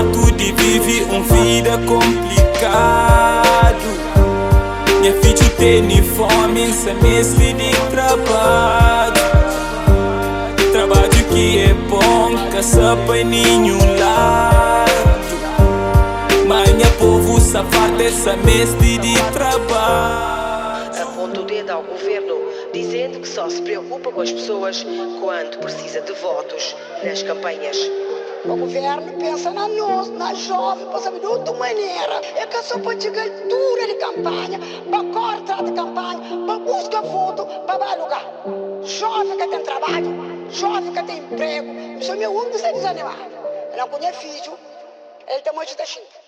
fato de viver vida complicado. Minha filha tem fome, sem mestre de trabalho. Trabalho que é bom, caça para nenhum lado. Mas minha povo safado essa mestre de trabalho. Aponta o dedo ao governo, dizendo que só se preocupa com as pessoas quando precisa de votos nas campanhas. O governo pensa na nós, na jovem, para saber de outra maneira. É que só para chegar altura de campanha, para cortar de campanha, para buscar voto, para alugar. Jovem que tem trabalho, jovem que tem emprego, isso é meu único que está desanimado. Ele não conhece filho, ele tem muito de